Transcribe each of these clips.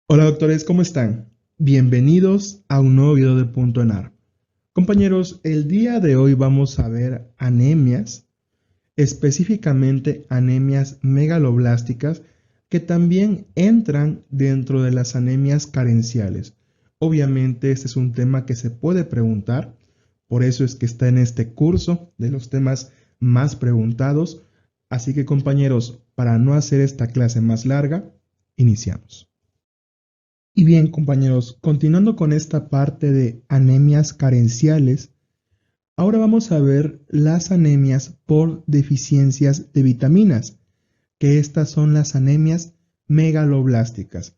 Hola doctores, ¿cómo están? Bienvenidos a un nuevo video de Punto ENAR. Compañeros, el día de hoy vamos a ver anemias, específicamente anemias megaloblásticas, que también entran dentro de las anemias carenciales. Obviamente este es un tema que se puede preguntar, por eso es que está en este curso de los temas más preguntados. Así que compañeros, para no hacer esta clase más larga, iniciamos. Y bien, compañeros, continuando con esta parte de anemias carenciales, ahora vamos a ver las anemias por deficiencias de vitaminas, que estas son las anemias megaloblásticas,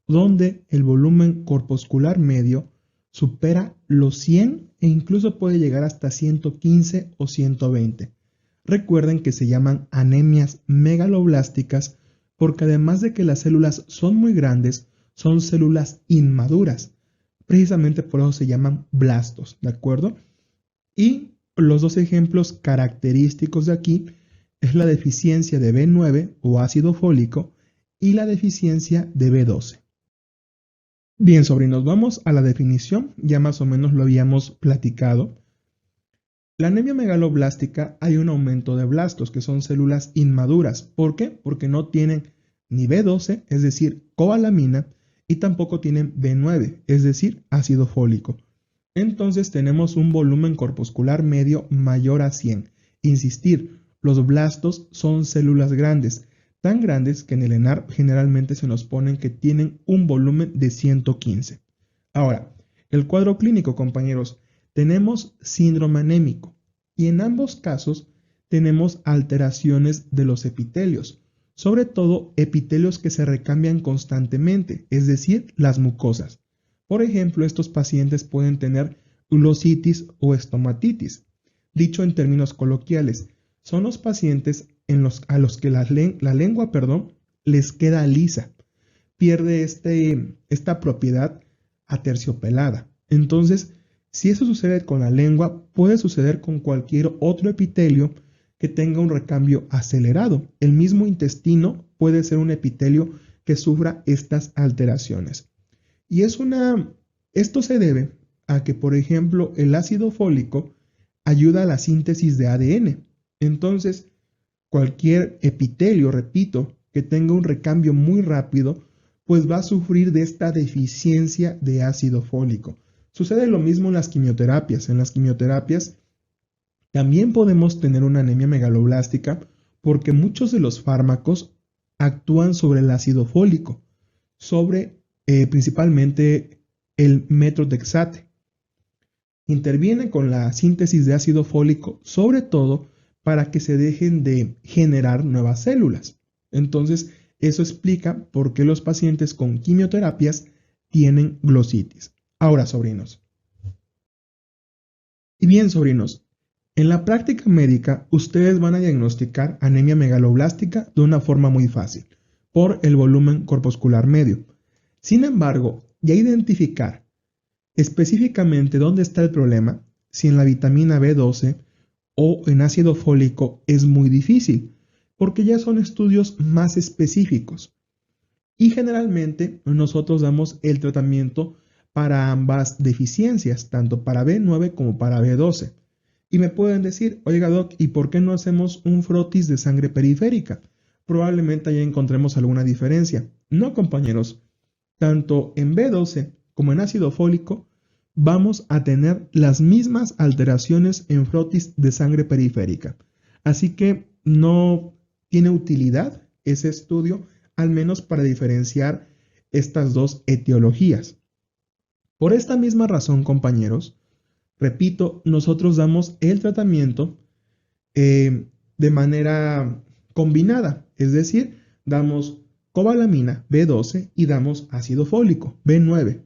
donde el volumen corpuscular medio supera los 100 e incluso puede llegar hasta 115 o 120. Recuerden que se llaman anemias megaloblásticas porque además de que las células son muy grandes, son células inmaduras. Precisamente por eso se llaman blastos, ¿de acuerdo? Y los dos ejemplos característicos de aquí es la deficiencia de B9 o ácido fólico y la deficiencia de B12. Bien, sobrinos, vamos a la definición, ya más o menos lo habíamos platicado. La anemia megaloblástica hay un aumento de blastos, que son células inmaduras. ¿Por qué? Porque no tienen ni B12, es decir, cobalamina, y tampoco tienen B9, es decir, ácido fólico. Entonces tenemos un volumen corpuscular medio mayor a 100. Insistir, los blastos son células grandes, tan grandes que en el ENAR generalmente se nos ponen que tienen un volumen de 115. Ahora, el cuadro clínico, compañeros, tenemos síndrome anémico y en ambos casos tenemos alteraciones de los epitelios, sobre todo epitelios que se recambian constantemente, es decir, las mucosas. Por ejemplo, estos pacientes pueden tener glositis o estomatitis. Dicho en términos coloquiales, son los pacientes a los que la lengua les queda lisa, pierde esta propiedad aterciopelada. Entonces, si eso sucede con la lengua, puede suceder con cualquier otro epitelio que tenga un recambio acelerado. El mismo intestino puede ser un epitelio que sufra estas alteraciones. Y esto se debe a que, por ejemplo, el ácido fólico ayuda a la síntesis de ADN. Entonces, cualquier epitelio, repito, que tenga un recambio muy rápido, pues va a sufrir de esta deficiencia de ácido fólico. Sucede lo mismo en las quimioterapias. En las quimioterapias también podemos tener una anemia megaloblástica porque muchos de los fármacos actúan sobre el ácido fólico, sobre principalmente el methotrexate. Interviene con la síntesis de ácido fólico, sobre todo para que se dejen de generar nuevas células. Entonces, eso explica por qué los pacientes con quimioterapias tienen glositis. Ahora, sobrinos. Y bien, sobrinos, en la práctica médica ustedes van a diagnosticar anemia megaloblástica de una forma muy fácil, por el volumen corpuscular medio. Sin embargo, ya identificar específicamente dónde está el problema, si en la vitamina B12 o en ácido fólico, es muy difícil, porque ya son estudios más específicos. Y generalmente nosotros damos el tratamiento para ambas deficiencias, tanto para B9 como para B12. Y me pueden decir, oiga doc, ¿y por qué no hacemos un frotis de sangre periférica? Probablemente ahí encontremos alguna diferencia. No, compañeros, tanto en B12 como en ácido fólico vamos a tener las mismas alteraciones en frotis de sangre periférica. Así que no tiene utilidad ese estudio, al menos para diferenciar estas dos etiologías. Por esta misma razón, compañeros, repito, nosotros damos el tratamiento de manera combinada, es decir, damos cobalamina B12 y damos ácido fólico B9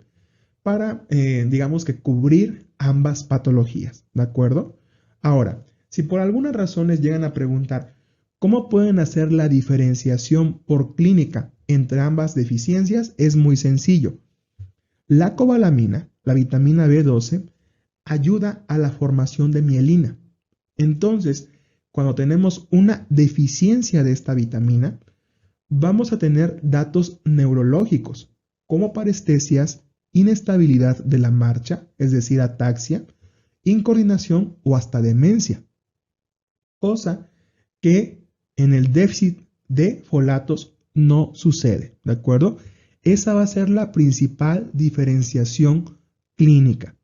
para, digamos que cubrir ambas patologías, ¿de acuerdo? Ahora, si por algunas razones llegan a preguntar, ¿cómo pueden hacer la diferenciación por clínica entre ambas deficiencias? Es muy sencillo. La cobalamina, la vitamina B12, ayuda a la formación de mielina. Entonces, cuando tenemos una deficiencia de esta vitamina, vamos a tener datos neurológicos. como parestesias, inestabilidad de la marcha, es decir, ataxia, incoordinación o hasta demencia, cosa que en el déficit de folatos no sucede, ¿de acuerdo? Esa va a ser la principal diferenciación clínica.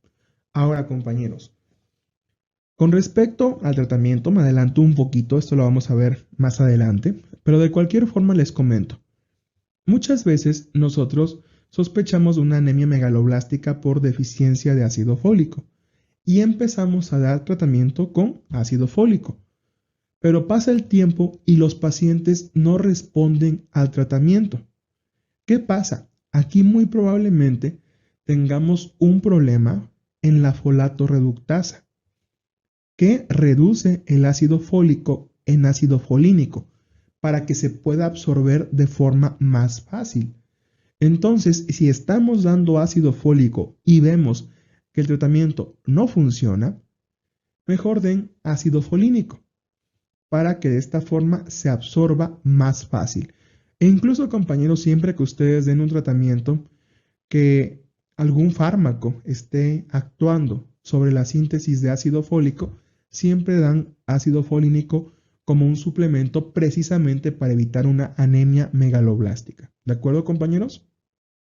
Ahora, compañeros, con respecto al tratamiento, me adelanto un poquito, esto lo vamos a ver más adelante, pero de cualquier forma les comento. Muchas veces nosotros sospechamos de una anemia megaloblástica por deficiencia de ácido fólico y empezamos a dar tratamiento con ácido fólico. Pero pasa el tiempo y los pacientes no responden al tratamiento. ¿Qué pasa? Aquí muy probablemente tengamos un problema en la folato reductasa, que reduce el ácido fólico en ácido folínico para que se pueda absorber de forma más fácil. Entonces, si estamos dando ácido fólico y vemos que el tratamiento no funciona, mejor den ácido folínico para que de esta forma se absorba más fácil. E incluso, compañeros, siempre que ustedes den un tratamiento, que algún fármaco esté actuando sobre la síntesis de ácido fólico, siempre dan ácido folínico como un suplemento precisamente para evitar una anemia megaloblástica. ¿De acuerdo, compañeros?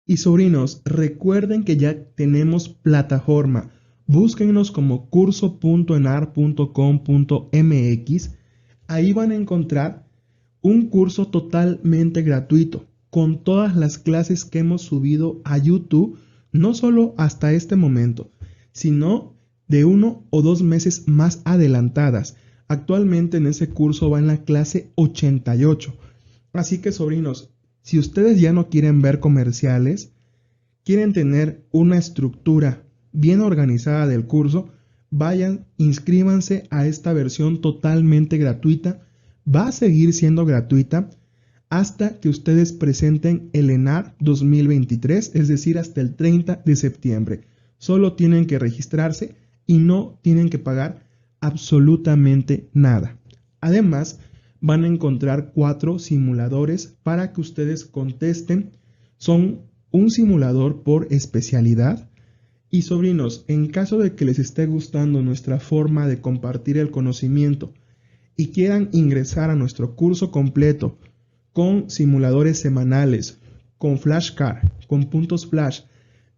Y sobrinos, recuerden que ya tenemos plataforma. Búsquennos como curso.enar.com.mx. Ahí van a encontrar un curso totalmente gratuito con todas las clases que hemos subido a YouTube, no solo hasta este momento, sino de 1 o 2 meses más adelantadas. Actualmente en ese curso va en la clase 88. Así que, sobrinos, si ustedes ya no quieren ver comerciales, quieren tener una estructura bien organizada del curso, vayan, inscríbanse a esta versión totalmente gratuita. Va a seguir siendo gratuita hasta que ustedes presenten el ENAR 2023, es decir, hasta el 30 de septiembre. Solo tienen que registrarse y no tienen que pagar absolutamente nada. Además, van a encontrar 4 simuladores para que ustedes contesten. Son un simulador por especialidad. Y sobrinos, en caso de que les esté gustando nuestra forma de compartir el conocimiento y quieran ingresar a nuestro curso completo con simuladores semanales, con flashcard, con puntos flash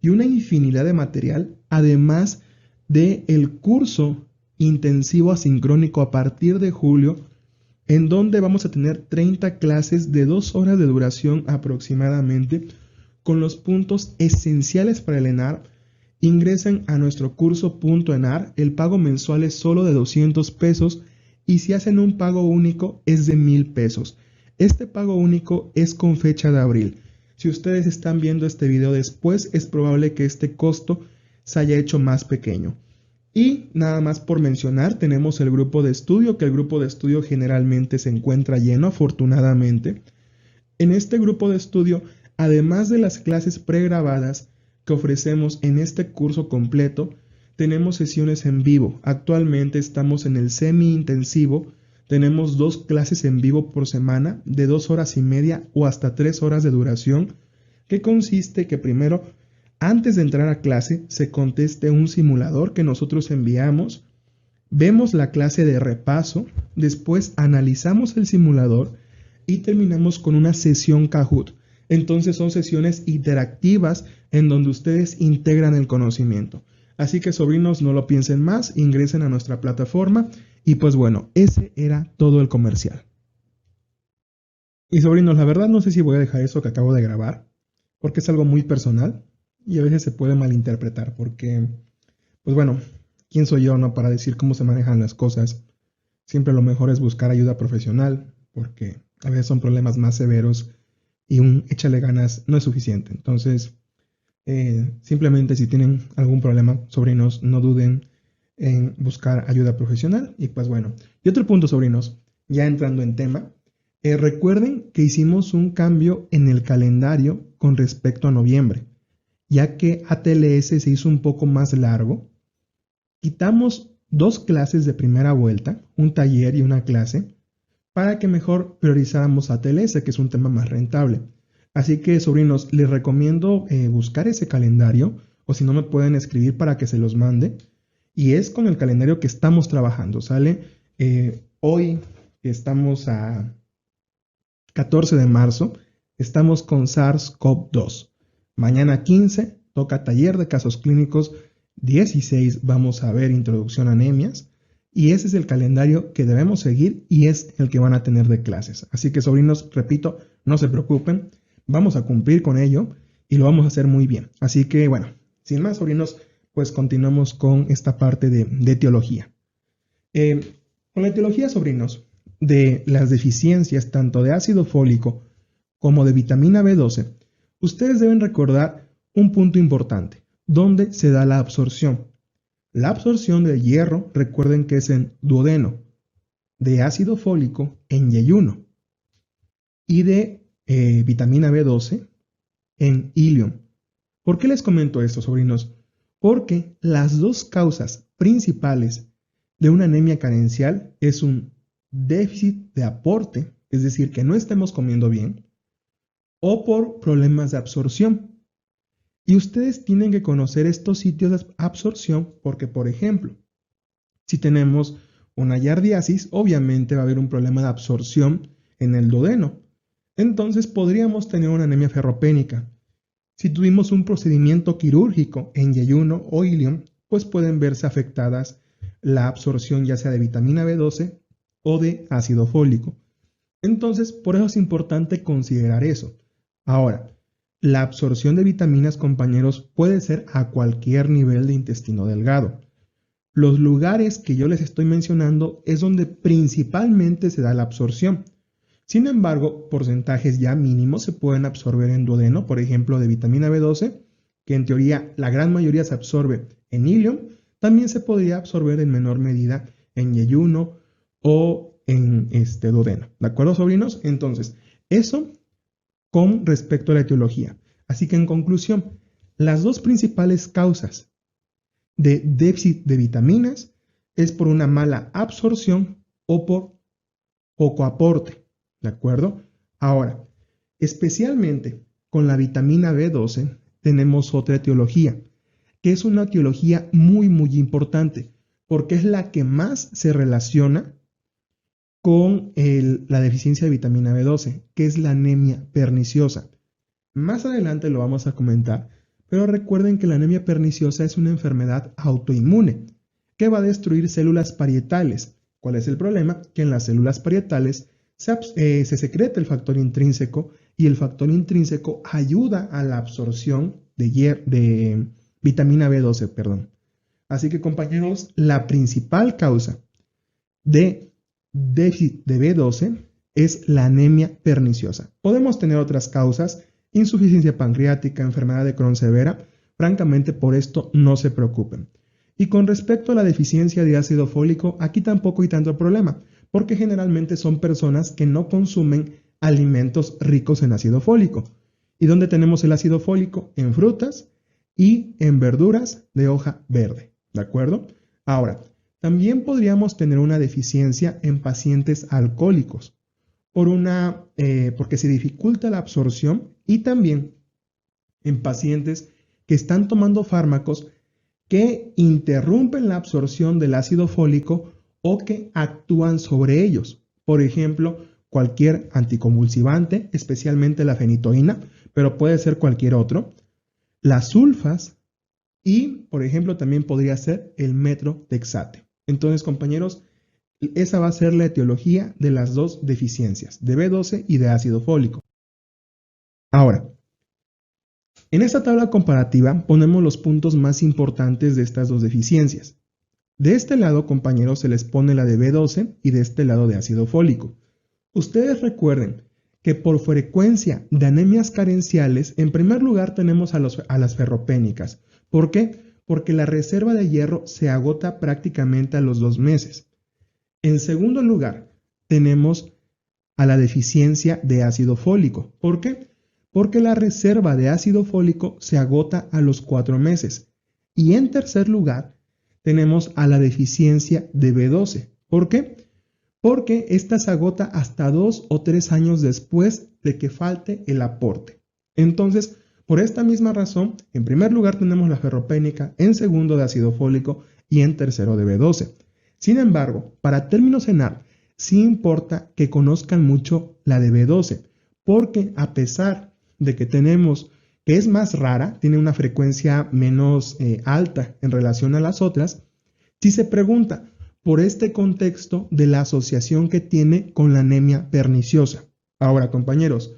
y una infinidad de material, además del curso intensivo asincrónico a partir de julio, en donde vamos a tener 30 clases de 2 horas de duración aproximadamente, con los puntos esenciales para el ENAR. Ingresen a nuestro curso.enar, el pago mensual es solo de 200 pesos y si hacen un pago único es de 1000 pesos. Este pago único es con fecha de abril. Si ustedes están viendo este video después, es probable que este costo se haya hecho más pequeño. Y nada más por mencionar, tenemos el grupo de estudio, que el grupo de estudio generalmente se encuentra lleno, afortunadamente. En este grupo de estudio, además de las clases pregrabadas que ofrecemos en este curso completo, tenemos sesiones en vivo. Actualmente estamos en el semi-intensivo. Tenemos 2 clases en vivo por semana de 2 horas y media o hasta 3 horas de duración, que consiste que primero, antes de entrar a clase, se conteste un simulador que nosotros enviamos, vemos la clase de repaso, después analizamos el simulador y terminamos con una sesión Kahoot. Entonces son sesiones interactivas en donde ustedes integran el conocimiento. Así que, sobrinos, no lo piensen más, ingresen a nuestra plataforma y pues bueno, ese era todo el comercial. Y sobrinos, la verdad no sé si voy a dejar eso que acabo de grabar, porque es algo muy personal y a veces se puede malinterpretar, porque, pues bueno, ¿quién soy yo, no, para decir cómo se manejan las cosas? Siempre lo mejor es buscar ayuda profesional, porque a veces son problemas más severos y un échale ganas no es suficiente. Entonces, simplemente si tienen algún problema, sobrinos, no duden en buscar ayuda profesional. Y pues bueno, y otro punto, sobrinos, ya entrando en tema, recuerden que hicimos un cambio en el calendario con respecto a noviembre, ya que ATLS se hizo un poco más largo. Quitamos 2 clases de primera vuelta, un taller y una clase, para que mejor priorizáramos ATLS, que es un tema más rentable. Así que, sobrinos, les recomiendo buscar ese calendario, o si no me pueden escribir para que se los mande. Y es con el calendario que estamos trabajando, ¿sale? Hoy estamos a 14 de marzo, estamos con SARS-CoV-2. Mañana 15 toca taller de casos clínicos. 16 vamos a ver introducción a anemias. Y ese es el calendario que debemos seguir y es el que van a tener de clases. Así que, sobrinos, repito, no se preocupen. Vamos a cumplir con ello y lo vamos a hacer muy bien. Así que, bueno, sin más, sobrinos, pues continuamos con esta parte de teología. Con la etiología, sobrinos, de las deficiencias tanto de ácido fólico como de vitamina B12, ustedes deben recordar un punto importante, ¿dónde se da la absorción? La absorción de hierro, recuerden que es en duodeno, de ácido fólico en yeyuno y de vitamina B12 en ilium. ¿Por qué les comento esto, sobrinos? Porque las dos causas principales de una anemia carencial es un déficit de aporte, es decir, que no estemos comiendo bien, o por problemas de absorción. Y ustedes tienen que conocer estos sitios de absorción porque, por ejemplo, si tenemos una yardiasis, obviamente va a haber un problema de absorción en el duodeno. Entonces podríamos tener una anemia ferropénica. Si tuvimos un procedimiento quirúrgico en yeyuno o ilium, pues pueden verse afectadas la absorción ya sea de vitamina B12 o de ácido fólico. Entonces, por eso es importante considerar eso. Ahora, la absorción de vitaminas, compañeros, puede ser a cualquier nivel de intestino delgado. Los lugares que yo les estoy mencionando es donde principalmente se da la absorción. Sin embargo, porcentajes ya mínimos se pueden absorber en duodeno, por ejemplo, de vitamina B12, que en teoría la gran mayoría se absorbe en ilium, también se podría absorber en menor medida en yeyuno o en duodeno. ¿De acuerdo, sobrinos? Entonces, eso con respecto a la etiología. Así que en conclusión, las dos principales causas de déficit de vitaminas es por una mala absorción o por poco aporte. ¿De acuerdo? Ahora, especialmente con la vitamina B12 tenemos otra etiología, que es una etiología muy, muy importante, porque es la que más se relaciona con la deficiencia de vitamina B12, que es la anemia perniciosa. Más adelante lo vamos a comentar, pero recuerden que la anemia perniciosa es una enfermedad autoinmune que va a destruir células parietales. ¿Cuál es el problema? Que en las células parietales se secreta el factor intrínseco y el factor intrínseco ayuda a la absorción de vitamina B12, perdón. Así que, compañeros, la principal causa de déficit de B12 es la anemia perniciosa. Podemos tener otras causas, insuficiencia pancreática, enfermedad de Crohn severa. Francamente, por esto no se preocupen. Y con respecto a la deficiencia de ácido fólico, aquí tampoco hay tanto problema, porque generalmente son personas que no consumen alimentos ricos en ácido fólico. ¿Y dónde tenemos el ácido fólico? En frutas y en verduras de hoja verde. ¿De acuerdo? Ahora, también podríamos tener una deficiencia en pacientes alcohólicos porque se dificulta la absorción y también en pacientes que están tomando fármacos que interrumpen la absorción del ácido fólico o que actúan sobre ellos. Por ejemplo, cualquier anticonvulsivante, especialmente la fenitoína, pero puede ser cualquier otro, las sulfas y, por ejemplo, también podría ser el metrotexate. Entonces, compañeros, esa va a ser la etiología de las dos deficiencias, de B12 y de ácido fólico. Ahora, en esta tabla comparativa ponemos los puntos más importantes de estas dos deficiencias. De este lado, compañeros, se les pone la de B12 y de este lado de ácido fólico. Ustedes recuerden que por frecuencia de anemias carenciales, en primer lugar tenemos a las ferropénicas. ¿Por qué? Porque la reserva de hierro se agota prácticamente a los 2 meses. En segundo lugar, tenemos a la deficiencia de ácido fólico. ¿Por qué? Porque la reserva de ácido fólico se agota a los 4 meses. Y en tercer lugar, tenemos a la deficiencia de B12. ¿Por qué? Porque esta se agota hasta 2 o 3 años después de que falte el aporte. Entonces, por esta misma razón, en primer lugar tenemos la ferropénica, en segundo de ácido fólico y en tercero de B12. Sin embargo, para términos ENAR, sí importa que conozcan mucho la de B12, porque a pesar de que tenemos que es más rara, tiene una frecuencia menos alta en relación a las otras, si se pregunta por este contexto de la asociación que tiene con la anemia perniciosa. Ahora, compañeros,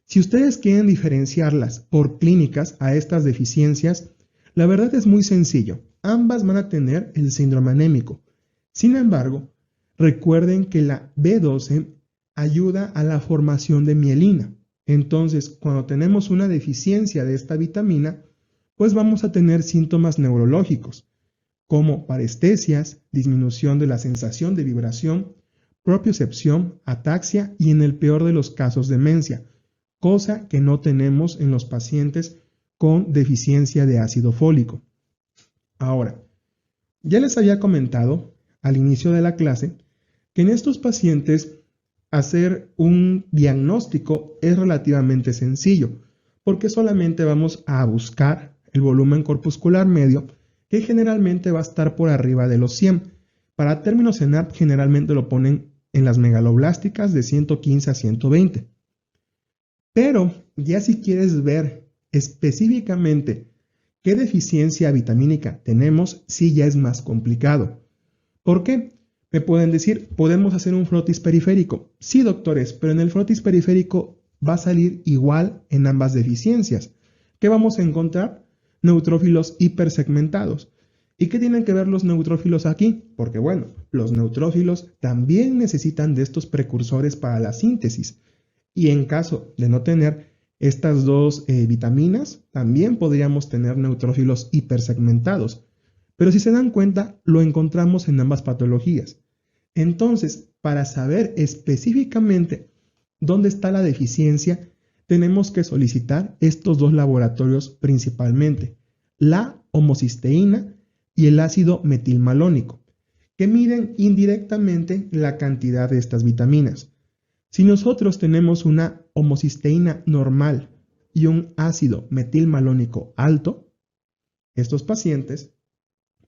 si ustedes quieren diferenciarlas por clínicas a estas deficiencias, la verdad es muy sencillo. Ambas van a tener el síndrome anémico. Sin embargo, recuerden que la B12 ayuda a la formación de mielina. Entonces, cuando tenemos una deficiencia de esta vitamina, pues vamos a tener síntomas neurológicos, como parestesias, disminución de la sensación de vibración, propiocepción, ataxia y en el peor de los casos demencia, cosa que no tenemos en los pacientes con deficiencia de ácido fólico. Ahora, ya les había comentado al inicio de la clase que en estos pacientes hacer un diagnóstico es relativamente sencillo, porque solamente vamos a buscar el volumen corpuscular medio, que generalmente va a estar por arriba de los 100. Para términos ENART generalmente lo ponen en las megaloblásticas de 115 a 120. Pero ya si quieres ver específicamente qué deficiencia vitamínica tenemos, sí ya es más complicado. ¿Por qué? Me pueden decir, ¿podemos hacer un frotis periférico? Sí, doctores, pero en el frotis periférico va a salir igual en ambas deficiencias. ¿Qué vamos a encontrar? Neutrófilos hipersegmentados. ¿Y qué tienen que ver los neutrófilos aquí? Porque bueno, los neutrófilos también necesitan de estos precursores para la síntesis. Y en caso de no tener estas dos vitaminas, también podríamos tener neutrófilos hipersegmentados. Pero si se dan cuenta, lo encontramos en ambas patologías. Entonces, para saber específicamente dónde está la deficiencia, tenemos que solicitar estos dos laboratorios principalmente, la homocisteína y el ácido metilmalónico, que miden indirectamente la cantidad de estas vitaminas. Si nosotros tenemos una homocisteína normal y un ácido metilmalónico alto, estos pacientes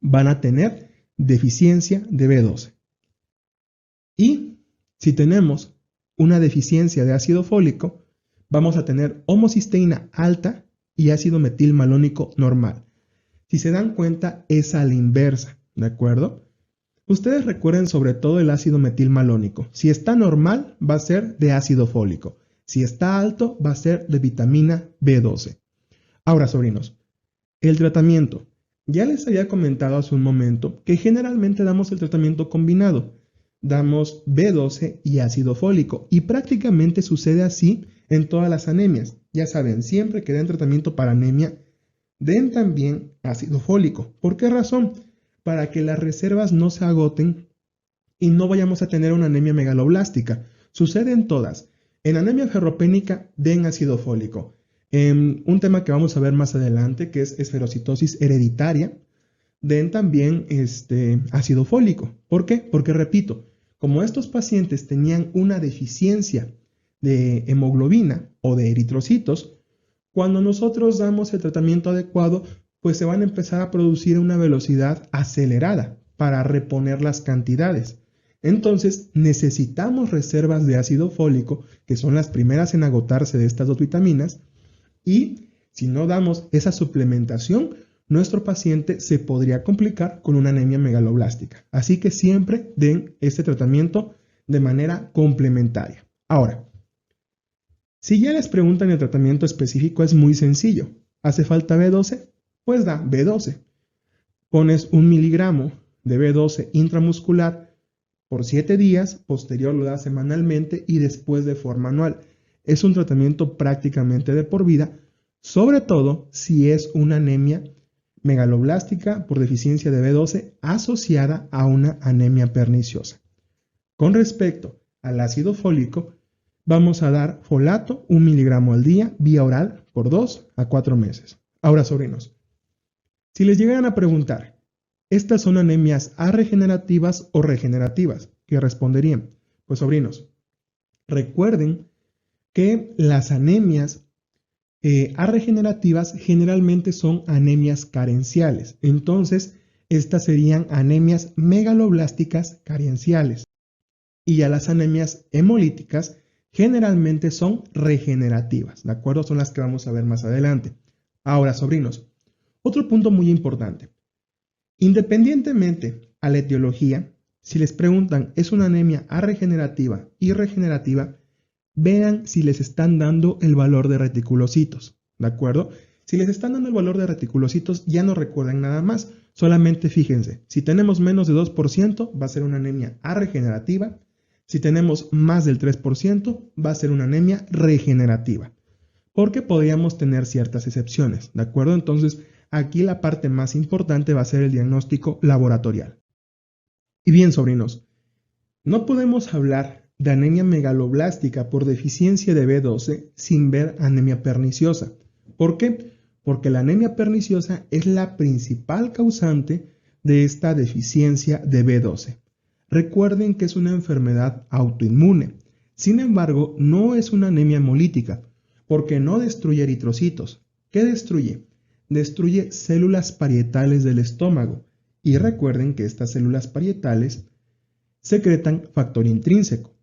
van a tener deficiencia de B12. Y si tenemos una deficiencia de ácido fólico, vamos a tener homocisteína alta y ácido metilmalónico normal. Si se dan cuenta, es a la inversa, ¿de acuerdo? Ustedes recuerden sobre todo el ácido metilmalónico. Si está normal, va a ser de ácido fólico. Si está alto, va a ser de vitamina B12. Ahora, sobrinos, el tratamiento. Ya les había comentado hace un momento que generalmente damos el tratamiento combinado. Damos B12 y ácido fólico y prácticamente sucede así en todas las anemias. Ya saben, siempre que den tratamiento para anemia, den también ácido fólico. ¿Por qué razón? Para que las reservas no se agoten y no vayamos a tener una anemia megaloblástica. Sucede en todas. En anemia ferropénica den ácido fólico. Un tema que vamos a ver más adelante, que es esferocitosis hereditaria, den también ácido fólico. ¿Por qué? Porque repito, como estos pacientes tenían una deficiencia de hemoglobina o de eritrocitos, cuando nosotros damos el tratamiento adecuado, pues se van a empezar a producir a una velocidad acelerada para reponer las cantidades. Entonces necesitamos reservas de ácido fólico, que son las primeras en agotarse de estas dos vitaminas, y si no damos esa suplementación, nuestro paciente se podría complicar con una anemia megaloblástica. Así que siempre den este tratamiento de manera complementaria. Ahora, si ya les preguntan el tratamiento específico, es muy sencillo. ¿Hace falta B12? Pues da B12. Pones 1 miligramo de B12 intramuscular por 7 días, posterior lo das semanalmente y después de forma anual. Es un tratamiento prácticamente de por vida, sobre todo si es una anemia megaloblástica por deficiencia de B12 asociada a una anemia perniciosa. Con respecto al ácido fólico, vamos a dar folato 1 miligramo al día vía oral por 2 a 4 meses. Ahora, sobrinos, si les llegan a preguntar, ¿estas son anemias arregenerativas o regenerativas? ¿Qué responderían? Pues, sobrinos, recuerden que las anemias A regenerativas generalmente son anemias carenciales. Entonces, estas serían anemias megaloblásticas carenciales. Y a las anemias hemolíticas generalmente son regenerativas, ¿de acuerdo? Son las que vamos a ver más adelante. Ahora, sobrinos, otro punto muy importante. Independientemente a la etiología, si les preguntan, ¿es una anemia A regenerativa y regenerativa? Vean si les están dando el valor de reticulocitos, ¿de acuerdo? Si les están dando el valor de reticulocitos, ya no recuerden nada más, solamente fíjense, si tenemos menos de 2%, va a ser una anemia A regenerativa. Si tenemos más del 3%, va a ser una anemia regenerativa, porque podríamos tener ciertas excepciones, ¿de acuerdo? Entonces, aquí la parte más importante va a ser el diagnóstico laboratorial. Y bien, sobrinos, no podemos hablar de anemia megaloblástica por deficiencia de B12 sin ver anemia perniciosa. ¿Por qué? Porque la anemia perniciosa es la principal causante de esta deficiencia de B12. Recuerden que es una enfermedad autoinmune. Sin embargo, no es una anemia hemolítica, porque no destruye eritrocitos. ¿Qué destruye? Destruye células parietales del estómago. Y recuerden que estas células parietales secretan factor intrínseco.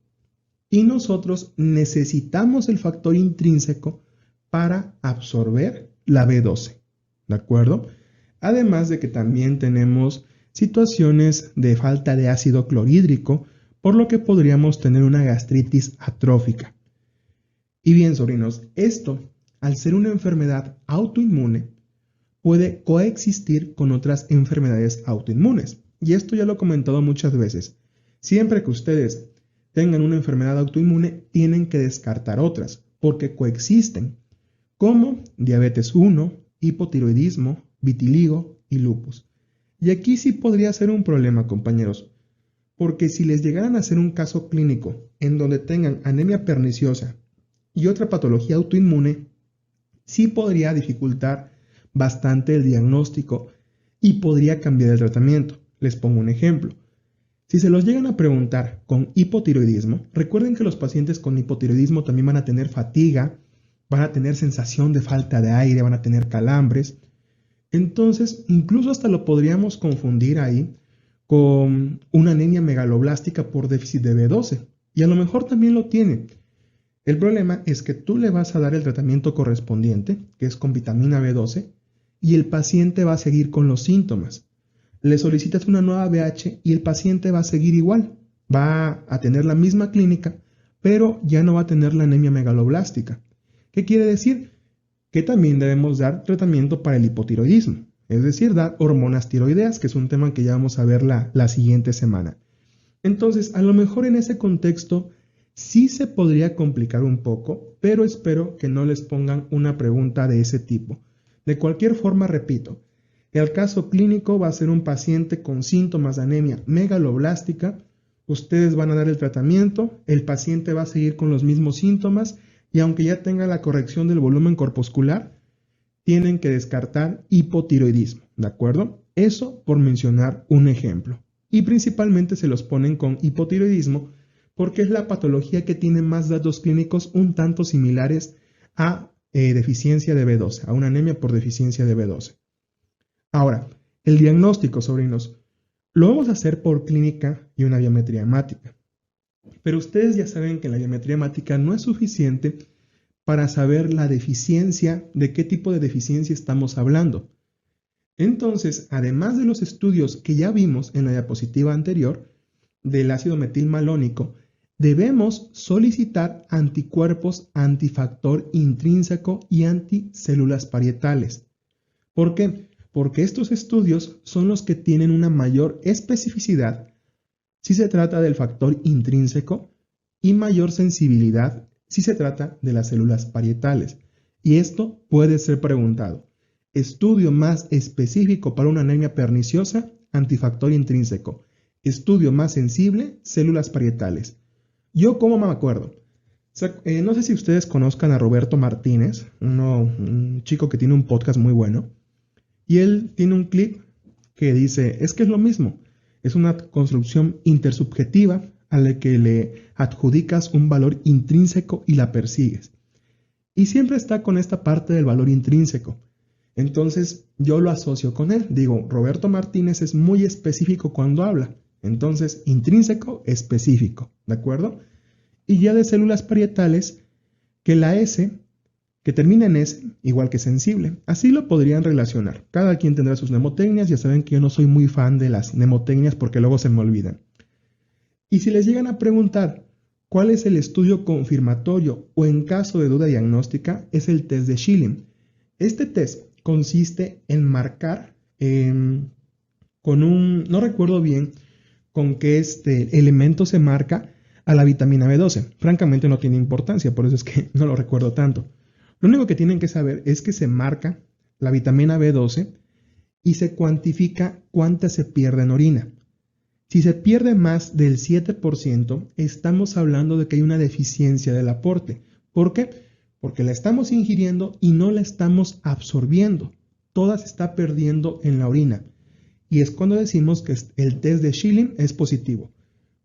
Y nosotros necesitamos el factor intrínseco para absorber la B12. ¿De acuerdo? Además de que también tenemos situaciones de falta de ácido clorhídrico, por lo que podríamos tener una gastritis atrófica. Y bien, sobrinos, esto, al ser una enfermedad autoinmune, puede coexistir con otras enfermedades autoinmunes. Y esto ya lo he comentado muchas veces. Siempre que ustedes tengan una enfermedad autoinmune, tienen que descartar otras, porque coexisten, como diabetes 1, hipotiroidismo, vitiligo y lupus. Y aquí sí podría ser un problema, compañeros, porque si les llegaran a hacer un caso clínico en donde tengan anemia perniciosa y otra patología autoinmune, sí podría dificultar bastante el diagnóstico y podría cambiar el tratamiento. Les pongo un ejemplo. Si se los llegan a preguntar con hipotiroidismo, recuerden que los pacientes con hipotiroidismo también van a tener fatiga, van a tener sensación de falta de aire, van a tener calambres. Entonces, incluso hasta lo podríamos confundir ahí con una anemia megaloblástica por déficit de B12. Y a lo mejor también lo tiene. El problema es que tú le vas a dar el tratamiento correspondiente, que es con vitamina B12, y el paciente va a seguir con los síntomas. Le solicitas una nueva BH y el paciente va a seguir igual. Va a tener la misma clínica, pero ya no va a tener la anemia megaloblástica. ¿Qué quiere decir? Que también debemos dar tratamiento para el hipotiroidismo, es decir, dar hormonas tiroideas, que es un tema que ya vamos a ver la siguiente semana. Entonces, a lo mejor en ese contexto sí se podría complicar un poco, pero espero que no les pongan una pregunta de ese tipo. De cualquier forma, repito, el caso clínico va a ser un paciente con síntomas de anemia megaloblástica. Ustedes van a dar el tratamiento, el paciente va a seguir con los mismos síntomas y aunque ya tenga la corrección del volumen corpuscular, tienen que descartar hipotiroidismo, ¿de acuerdo? Eso por mencionar un ejemplo. Y principalmente se los ponen con hipotiroidismo porque es la patología que tiene más datos clínicos un tanto similares a deficiencia de B12, a una anemia por deficiencia de B12. Ahora, el diagnóstico, sobrinos, lo vamos a hacer por clínica y una biometría hemática. Pero ustedes ya saben que la biometría hemática no es suficiente para saber la deficiencia, de qué tipo de deficiencia estamos hablando. Entonces, además de los estudios que ya vimos en la diapositiva anterior del ácido metilmalónico, debemos solicitar anticuerpos antifactor intrínseco y anticélulas parietales. ¿Por qué? Porque estos estudios son los que tienen una mayor especificidad si se trata del factor intrínseco y mayor sensibilidad si se trata de las células parietales. Y esto puede ser preguntado. Estudio más específico para una anemia perniciosa, antifactor intrínseco. Estudio más sensible, células parietales. Yo, ¿cómo me acuerdo? No sé si ustedes conozcan a Roberto Martínez, un chico que tiene un podcast muy bueno. Y él tiene un clip que dice, es que es lo mismo. Es una construcción intersubjetiva a la que le adjudicas un valor intrínseco y la persigues. y siempre está con esta parte del valor intrínseco. Entonces yo lo asocio con él. Digo, Roberto Martínez es muy específico cuando habla. Entonces, intrínseco, específico, ¿de acuerdo? Y ya de células parietales, que la S, que termina en S, igual que sensible. Así lo podrían relacionar. Cada quien tendrá sus mnemotecnias. Ya saben que yo no soy muy fan de las mnemotecnias porque luego se me olvidan. Y si les llegan a preguntar cuál es el estudio confirmatorio o en caso de duda diagnóstica, es el test de Schilling. Este test consiste en marcar con no recuerdo bien con qué elemento se marca a la vitamina B12. Francamente no tiene importancia, por eso es que no lo recuerdo tanto. Lo único que tienen que saber es que se marca la vitamina B12 y se cuantifica cuánta se pierde en orina. Si se pierde más del 7%, estamos hablando de que hay una deficiencia del aporte. ¿Por qué? Porque la estamos ingiriendo y no la estamos absorbiendo. Toda se está perdiendo en la orina. Y es cuando decimos que el test de Schilling es positivo,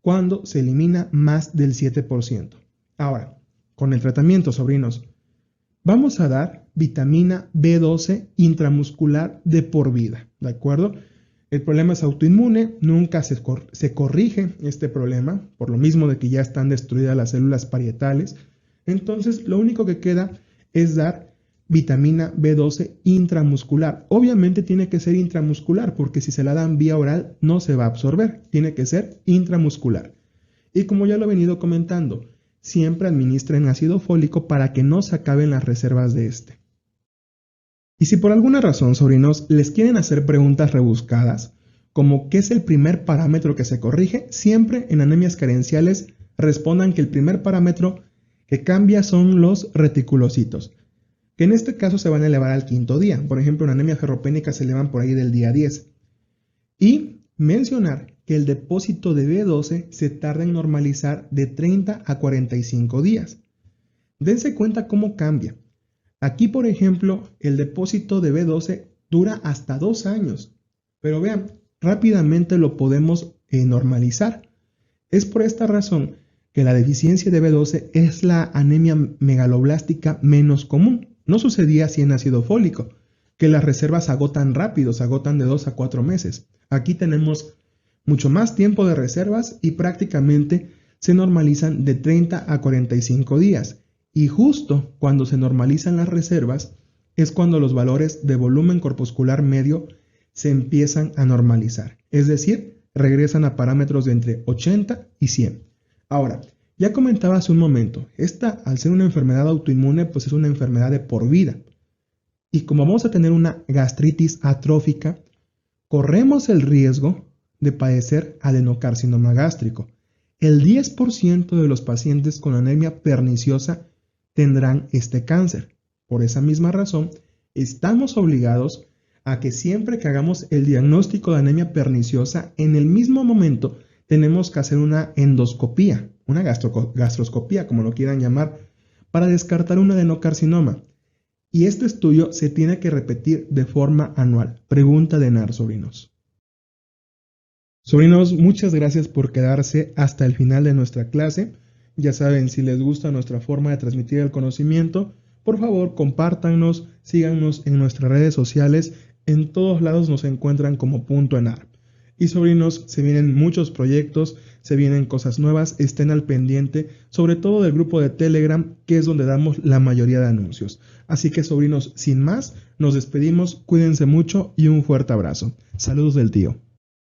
cuando se elimina más del 7%. Ahora, con el tratamiento, sobrinos, vamos a dar vitamina B12 intramuscular de por vida, ¿de acuerdo? El problema es autoinmune, nunca se corrige este problema, por lo mismo de que ya están destruidas las células parietales. Entonces, lo único que queda es dar vitamina B12 intramuscular. Obviamente tiene que ser intramuscular, porque si se la dan vía oral no se va a absorber, tiene que ser intramuscular. Y como ya lo he venido comentando, siempre administren ácido fólico para que no se acaben las reservas de este. Y si por alguna razón, sobrinos, les quieren hacer preguntas rebuscadas, como ¿qué es el primer parámetro que se corrige? Siempre en anemias carenciales respondan que el primer parámetro que cambia son los reticulocitos, que en este caso se van a elevar al quinto día. Por ejemplo, en anemia ferropénica se elevan por ahí del día 10. Y mencionar que el depósito de B12 se tarda en normalizar de 30 a 45 días. Dense cuenta cómo cambia. Aquí, por ejemplo, el depósito de B12 dura hasta 2 años. Pero vean, rápidamente lo podemos normalizar. Es por esta razón que la deficiencia de B12 es la anemia megaloblástica menos común. No sucedía así en ácido fólico, que las reservas se agotan rápido, se agotan de 2 a 4 meses. Aquí tenemos mucho más tiempo de reservas y prácticamente se normalizan de 30 a 45 días. Y justo cuando se normalizan las reservas es cuando los valores de volumen corpuscular medio se empiezan a normalizar. Es decir, regresan a parámetros de entre 80 y 100. Ahora, ya comentaba hace un momento, esta al ser una enfermedad autoinmune, pues es una enfermedad de por vida. Y como vamos a tener una gastritis atrófica, corremos el riesgo de padecer adenocarcinoma gástrico. El 10% de los pacientes con anemia perniciosa tendrán este cáncer. Por esa misma razón, estamos obligados a que siempre que hagamos el diagnóstico de anemia perniciosa, en el mismo momento tenemos que hacer una endoscopía, una gastroscopía, como lo quieran llamar, para descartar un adenocarcinoma. Y este estudio se tiene que repetir de forma anual. Pregunta de NAR, sobrinos. Sobrinos, muchas gracias por quedarse hasta el final de nuestra clase. Ya saben, si les gusta nuestra forma de transmitir el conocimiento, por favor, compártanos, síganos en nuestras redes sociales. En todos lados nos encuentran como Punto ENAR. Y sobrinos, se vienen muchos proyectos, se vienen cosas nuevas, estén al pendiente, sobre todo del grupo de Telegram, que es donde damos la mayoría de anuncios. Así que, sobrinos, sin más, nos despedimos, cuídense mucho y un fuerte abrazo. Saludos del tío.